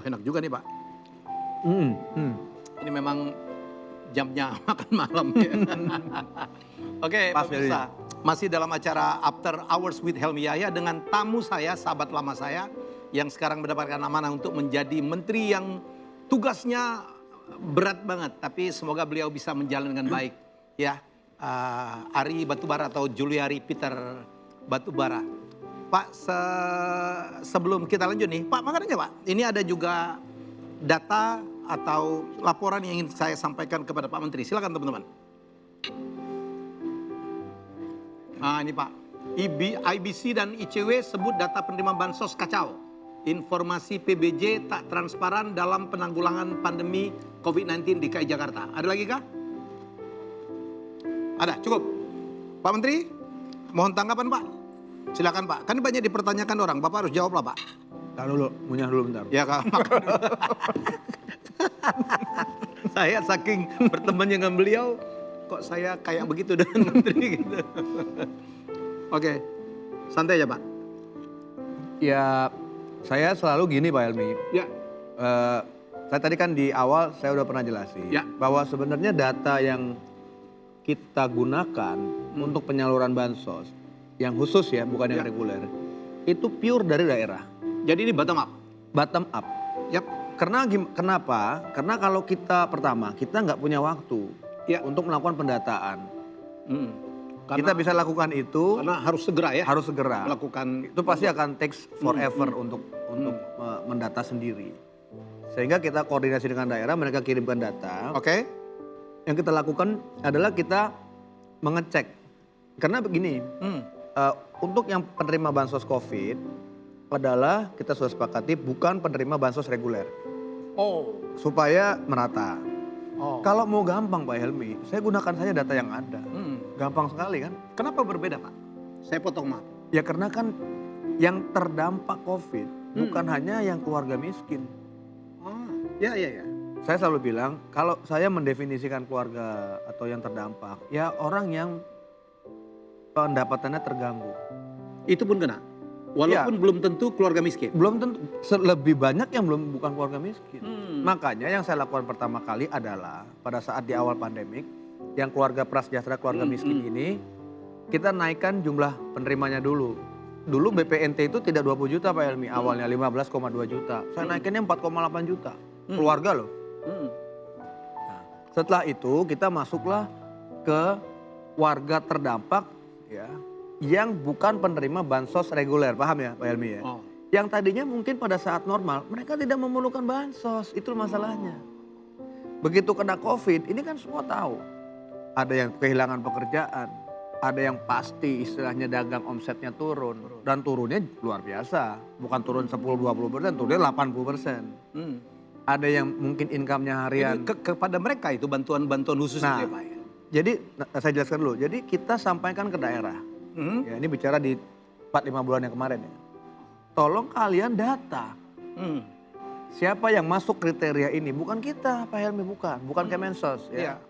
enak juga nih Pak. Ini memang jamnya makan malam ya. Oke, pemirsa. Masih dalam acara After Hours with Helmi Yahya dengan tamu saya, sahabat lama saya, yang sekarang mendapatkan amanah untuk menjadi menteri yang tugasnya berat banget. Tapi semoga beliau bisa menjalani dengan baik. Ya, Ari Batubara atau Juliari Peter Batubara. Pak, sebelum kita lanjut nih, Pak, makanya Pak, ini ada juga data atau laporan yang ingin saya sampaikan kepada Pak Menteri. Silakan teman-teman. Nah ini Pak, IBC dan ICW sebut data penerima bansos kacau. Informasi PBJ tak transparan dalam penanggulangan pandemi COVID-19 di DKI Jakarta. Ada lagi kah? Ada, cukup. Pak Menteri, mohon tanggapan Pak. Silakan Pak, kan banyak dipertanyakan orang, Bapak harus jawab lah Pak. Tahan dulu, ngunyah dulu bentar. Ya Kak, makan dulu. Saya saking bertemannya dengan beliau, kok saya kayak begitu dengan menteri gitu. Oke, santai aja Pak. Ya, saya selalu gini Pak Helmi. Ya. Saya tadi kan di awal saya udah pernah jelasin. Ya. Bahwa sebenarnya data yang kita gunakan untuk penyaluran bansos, yang khusus ya, bukan yang reguler, itu pure dari daerah. Jadi ini bottom up? Bottom up. Yap. Kenapa? Karena kalau kita pertama, kita nggak punya waktu untuk melakukan pendataan. Kita bisa lakukan itu. Karena harus segera ya? Harus segera. Melakukan. Itu pasti akan takes forever untuk mendata sendiri. Sehingga kita koordinasi dengan daerah, mereka kirimkan data. Oke. Yang kita lakukan adalah kita mengecek. Karena begini, untuk yang penerima bansos COVID adalah kita sudah sepakati bukan penerima bansos reguler. Oh. Supaya merata. Oh. Kalau mau gampang Pak Helmi, saya gunakan saja data yang ada. Gampang sekali kan? Kenapa berbeda Pak? Saya potong maaf. Ya karena kan yang terdampak COVID bukan hanya yang keluarga miskin. Ya. Saya selalu bilang kalau saya mendefinisikan keluarga atau yang terdampak, ya orang yang pendapatannya terganggu. Itu pun kena? Walaupun belum tentu keluarga miskin? Belum tentu, lebih banyak yang belum bukan keluarga miskin. Makanya yang saya lakukan pertama kali adalah pada saat di awal pandemik, yang keluarga prasejahtera keluarga miskin ini, kita naikkan jumlah penerimanya dulu. Dulu BPNT itu tidak 20 juta Pak Helmi, awalnya 15,2 juta. Saya naikinnya 4,8 juta, keluarga loh. Nah, setelah itu kita masuklah ke warga terdampak ya, yang bukan penerima bansos reguler, paham ya Pak Helmi ya? Yang tadinya mungkin pada saat normal mereka tidak memerlukan bansos, itu masalahnya. Begitu kena COVID, ini kan semua tahu. Ada yang kehilangan pekerjaan, ada yang pasti istilahnya dagang omsetnya turun. Dan turunnya luar biasa, bukan turun 10-20%, turunnya 80%. Ada yang mungkin income-nya harian. Kepada mereka itu bantuan-bantuan khusus itu ya Pak ya? Jadi saya jelaskan dulu, jadi kita sampaikan ke daerah. Ya, ini bicara di 4-5 bulan yang kemarin ya. Tolong kalian data. Siapa yang masuk kriteria ini? Bukan kita Pak Helmi, bukan Kemensos ya.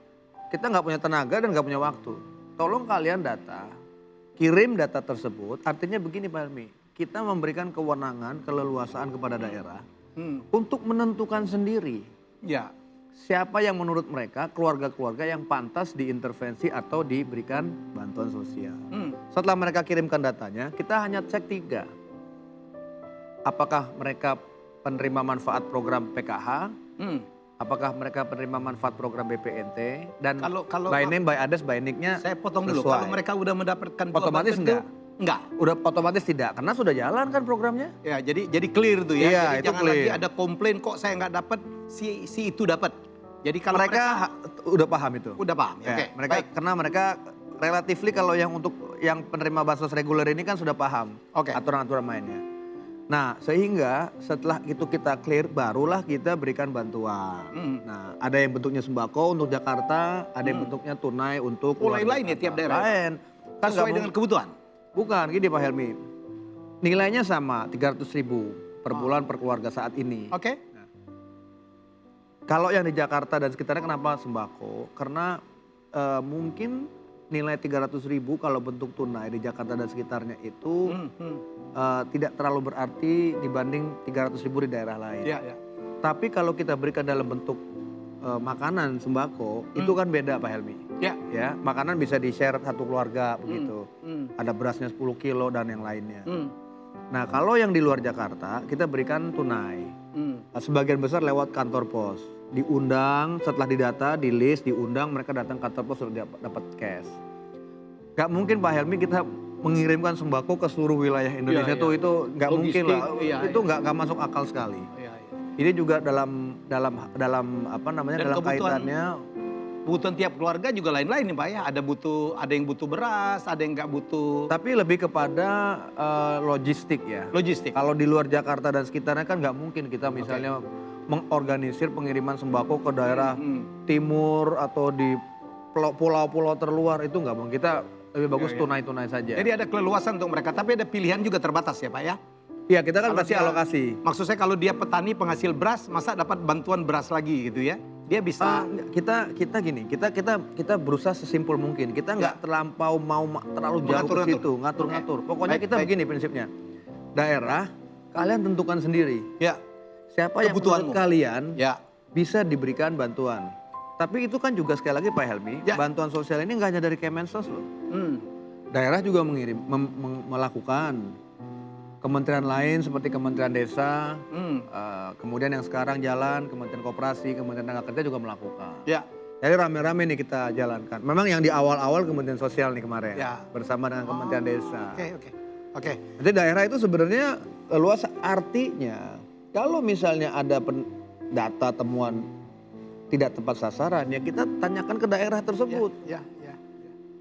Kita nggak punya tenaga dan nggak punya waktu. Tolong kalian data, kirim data tersebut. Artinya begini Pak Helmi, kita memberikan kewenangan, keleluasaan kepada daerah untuk menentukan sendiri. Ya. Siapa yang menurut mereka keluarga-keluarga yang pantas diintervensi atau diberikan bantuan sosial. Setelah mereka kirimkan datanya, kita hanya cek 3. Apakah mereka penerima manfaat program PKH, apakah mereka penerima manfaat program BPNT, dan kalau by name, by address, by nick-nya saya potong dulu, kalau mereka udah mendapatkan otomatis enggak? Enggak. Udah otomatis tidak, karena sudah jalan kan programnya. Ya, jadi clear tuh ya. Iya, jadi itu jangan clear. lagi ada komplain kok saya nggak dapat, si itu dapat. Jadi kalau mereka udah paham itu. Udah paham. Ya, Oke. Mereka karena mereka relatifly kalau yang untuk yang penerima bansos reguler ini kan sudah paham aturan-aturan mainnya. Nah, sehingga setelah itu kita clear, barulah kita berikan bantuan. Nah, ada yang bentuknya sembako untuk Jakarta, ada yang bentuknya tunai untuk lain ya tiap daerah. Lain. Kan sesuai dengan kebutuhan. Bukan, gini Pak Helmi. Nilainya sama 300.000 per bulan per keluarga saat ini. Oke. Kalau yang di Jakarta dan sekitarnya kenapa sembako? Karena mungkin nilai 300.000 kalau bentuk tunai di Jakarta dan sekitarnya itu tidak terlalu berarti dibanding 300.000 di daerah lain. Ya, ya. Tapi kalau kita berikan dalam bentuk makanan sembako, itu kan beda Pak Helmi. Ya. Ya, makanan bisa di-share satu keluarga begitu. Ada berasnya 10 kilo dan yang lainnya. Nah, kalau yang di luar Jakarta, kita berikan tunai. Sebagian besar lewat kantor pos. Diundang, setelah didata, di list, diundang, mereka datang kantor pos sudah dapat cash. Gak mungkin Pak Helmi kita mengirimkan sembako ke seluruh wilayah Indonesia itu nggak mungkin lah. Itu nggak masuk akal sekali. Ini juga dalam apa namanya, dalam kaitannya kebutuhan tiap keluarga juga lain-lain nih Pak ya. Ada yang butuh beras, ada yang nggak butuh. Tapi lebih kepada logistik ya. Logistik. Kalau di luar Jakarta dan sekitarnya kan nggak mungkin kita misalnya mengorganisir pengiriman sembako ke daerah timur atau di pulau-pulau terluar, itu nggak mungkin. Kita lebih bagus tunai-tunai saja. Jadi ada keleluasan untuk mereka, tapi ada pilihan juga terbatas ya Pak ya. Iya, kita kan Kalau pasti dia- alokasi. Maksud saya kalau dia petani penghasil beras, masa dapat bantuan beras lagi gitu ya? Dia bisa. Kita gini, kita berusaha sesimpul mungkin. Kita nggak terlampau terlalu jauh ke Mengatur-ngatur. situ, ngatur-ngatur. Pokoknya Baik, kita baik. begini prinsipnya. Daerah, kalian tentukan sendiri. Ya, Siapa yang menurut Kebutuhanmu. kalian ya. bisa diberikan bantuan. Tapi itu kan juga sekali lagi Pak Helmi, Ya. bantuan sosial ini nggak hanya dari Kemensos loh. Daerah juga melakukan. Kementerian lain seperti Kementerian Desa, kemudian yang sekarang jalan, Kementerian Koperasi, Kementerian Tenaga Kerja juga melakukan. Ya. Jadi rame-rame nih kita jalankan. Memang yang di awal-awal Kementerian Sosial nih kemarin, Ya. bersama dengan Kementerian Desa. Oke. Jadi daerah itu sebenarnya luas, artinya kalau misalnya ada data temuan tidak tepat sasaran, ya kita tanyakan ke daerah tersebut. Ya.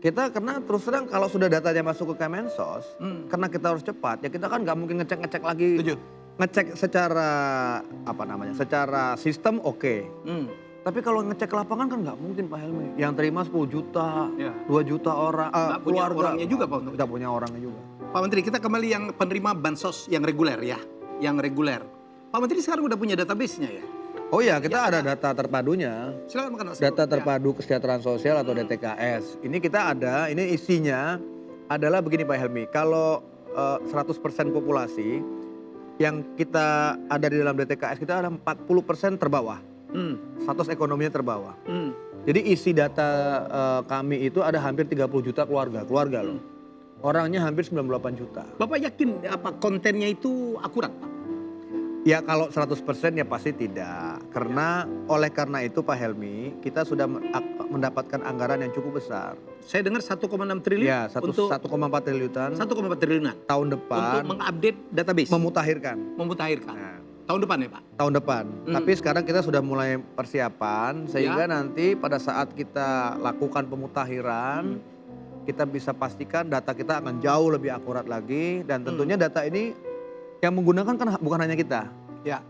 Kita karena terus terang kalau sudah datanya masuk ke Kemensos, karena kita harus cepat, ya kita kan nggak mungkin ngecek lagi. Setuju. Ngecek secara apa namanya, secara sistem oke. Tapi kalau ngecek lapangan kan nggak mungkin Pak Helmi. Yang terima 10 juta, Ya. 2 juta orang, Nggak punya keluarga. orangnya juga, Pak, untuk Kita punya orangnya juga. Pak Menteri, kita kembali yang penerima bansos yang reguler ya. Yang reguler. Pak Menteri sekarang udah punya database-nya ya? Oh iya, kita ada data terpadunya. Silakan makan. Data terpadu kesejahteraan sosial atau DTKS. Ini kita ada, ini isinya adalah begini Pak Helmi. Kalau 100% populasi yang kita ada di dalam DTKS, kita ada 40% terbawah. Status ekonominya terbawah. Jadi isi data kami itu ada hampir 30 juta keluarga loh. Orangnya hampir 98 juta. Bapak yakin apa kontennya itu akurat Pak? Ya kalau 100% ya pasti tidak. Karena oleh karena itu Pak Helmi, kita sudah mendapatkan anggaran yang cukup besar. Saya dengar 1,6 triliun Ya, untuk 1,4 triliunan 1,4 triliunan tahun untuk depan mengupdate database. memutahirkan. Memutahirkan. Tahun depan ya Pak? Tahun depan. Tapi sekarang kita sudah mulai persiapan sehingga nanti pada saat kita lakukan pemutahiran, kita bisa pastikan data kita akan jauh lebih akurat lagi, dan tentunya data ini yang menggunakan kan bukan hanya kita. Ya.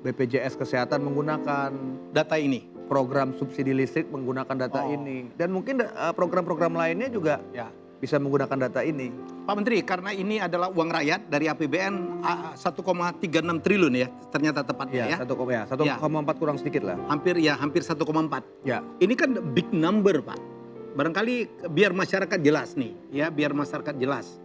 BPJS Kesehatan menggunakan Data ini. program subsidi listrik menggunakan data ini, dan mungkin program-program lainnya juga Ya. bisa menggunakan data ini. Pak Menteri, karena ini adalah uang rakyat dari APBN 1,36 triliun ya ternyata tepatnya ya. 1,4 kurang sedikit lah. Hampir 1,4. Ya. Ini kan big number Pak. Barangkali biar masyarakat jelas nih ya, biar masyarakat jelas.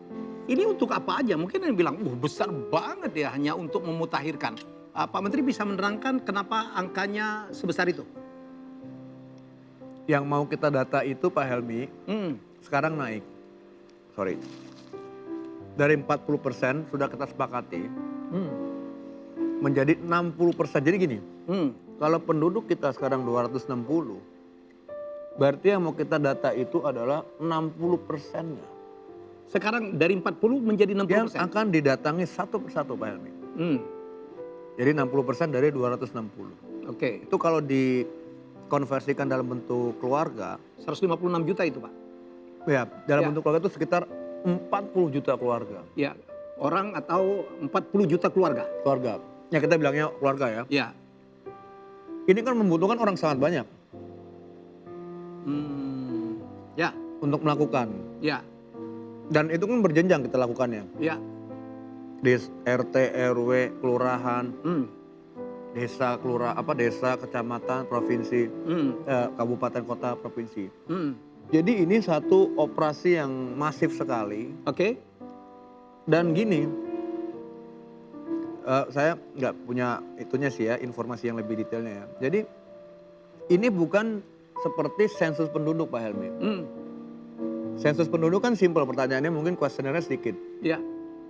Ini untuk apa aja? Mungkin yang bilang, besar banget ya hanya untuk memutahirkan. Pak Menteri bisa menerangkan kenapa angkanya sebesar itu? Yang mau kita data itu Pak Helmi, sekarang naik. Dari 40% sudah kita sepakati menjadi 60%. Jadi gini, kalau penduduk kita sekarang 260, berarti yang mau kita data itu adalah 60%-nya. Sekarang dari 40 menjadi 60%. Yang akan didatangi satu persatu Pak Helmi. Jadi 60% dari 260. Oke. Itu kalau dikonversikan dalam bentuk keluarga, 156 juta itu Pak. ya dalam Ya. bentuk keluarga itu sekitar 40 juta keluarga. Ya, orang atau 40 juta keluarga. Keluarga. Ya kita bilangnya keluarga ya. Ya. Ini kan membutuhkan orang sangat banyak Ya, untuk melakukan. ya, Dan itu kan berjenjang kita lakukannya. ya. Di RT, RW, kelurahan, Hmm. desa, desa, kecamatan, provinsi, kabupaten, kota, provinsi. Jadi ini satu operasi yang masif sekali. Oke. Dan gini, Saya nggak punya itunya sih ya, informasi yang lebih detailnya ya. Jadi ini bukan seperti sensus penduduk Pak Helmi. Sensus penduduk kan simpel pertanyaannya, mungkin kuesionernya sedikit. Ya.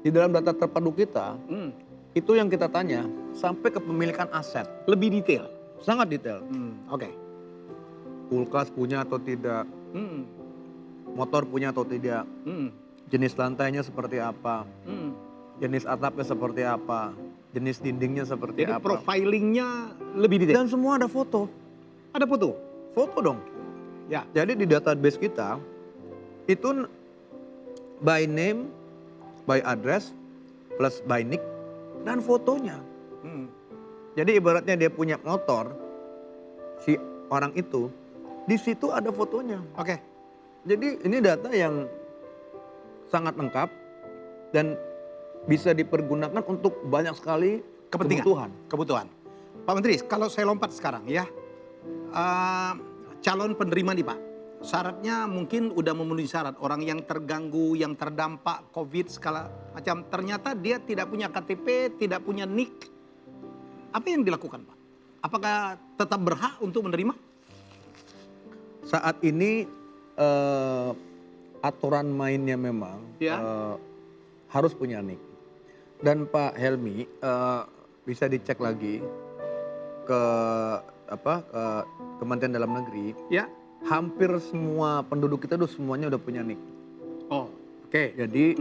Di dalam data terpadu kita, Hmm. itu yang kita tanya sampai kepemilikan aset. Lebih detail. Sangat detail. Oke. Kulkas punya atau tidak, Hmm. motor punya atau tidak, Hmm. jenis lantainya seperti apa, Hmm. jenis atapnya seperti apa, jenis dindingnya seperti Jadi apa. profilingnya lebih detail. Dan semua ada foto. Ada foto. Foto dong. Ya. Jadi di database kita, itu by name, by address, plus by nick, dan fotonya. Hmm. Jadi ibaratnya dia punya motor, si orang itu, di situ ada fotonya. Oke. Jadi ini data yang sangat lengkap dan bisa dipergunakan untuk banyak sekali Kepentingan. kebutuhan. Kebutuhan. Pak Menteri, kalau saya lompat sekarang ya, calon penerima nih Pak, syaratnya mungkin udah memenuhi syarat. Orang yang terganggu, yang terdampak COVID segala macam, ternyata dia tidak punya KTP, tidak punya NIK. Apa yang dilakukan Pak? Apakah tetap berhak untuk menerima? Saat ini aturan mainnya memang Ya. harus punya NIK. Dan Pak Helmi bisa dicek lagi ke ke Kementerian Dalam Negeri. Ya. Hampir semua penduduk kita semuanya udah punya NIK. Oh, oke. Jadi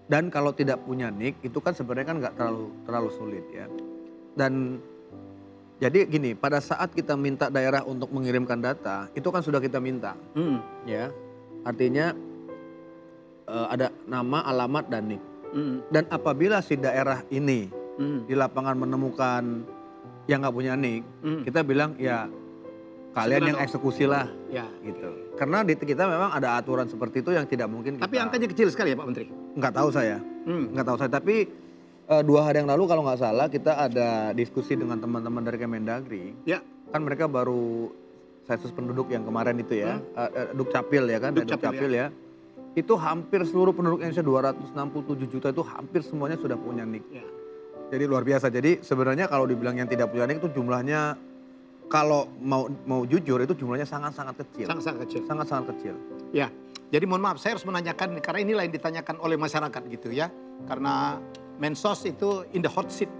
dan kalau tidak punya NIK itu kan sebenarnya kan nggak terlalu sulit ya. Dan jadi gini, pada saat kita minta daerah untuk mengirimkan data, itu kan sudah kita minta, ya. Artinya ada nama, alamat, dan NIK. Dan apabila si daerah ini di lapangan menemukan yang nggak punya NIK, kita bilang ya kalian yang eksekusi lah, Ya. gitu. Karena di kita memang ada aturan seperti itu yang tidak mungkin kita. Tapi angkanya kecil sekali ya Pak Menteri? Nggak tahu saya, nggak tahu saya. Tapi 2 hari yang lalu kalau nggak salah kita ada diskusi dengan teman-teman dari Kemendagri. Ya. Kan mereka baru sensus penduduk yang kemarin itu ya, Dukcapil ya kan, Dukcapil, ya. Itu hampir seluruh penduduk Indonesia 267 juta itu hampir semuanya sudah punya NIK. Ya. Jadi luar biasa. Jadi sebenarnya kalau dibilang yang tidak punya NIK itu jumlahnya kalau mau jujur itu jumlahnya sangat-sangat kecil. Sangat-sangat kecil. Sangat-sangat kecil. Ya, jadi mohon maaf saya harus menanyakan karena inilah yang ditanyakan oleh masyarakat gitu ya. Karena Mensos itu in the hot seat.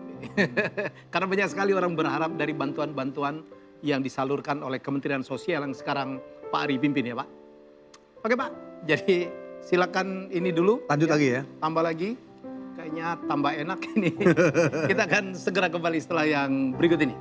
Karena banyak sekali orang berharap dari bantuan-bantuan yang disalurkan oleh Kementerian Sosial yang sekarang Pak Ari pimpin ya Pak. Oke Pak, jadi silakan ini dulu. Lanjut lagi ya. Tambah lagi, kayaknya tambah enak ini. Kita akan segera kembali setelah yang berikut ini.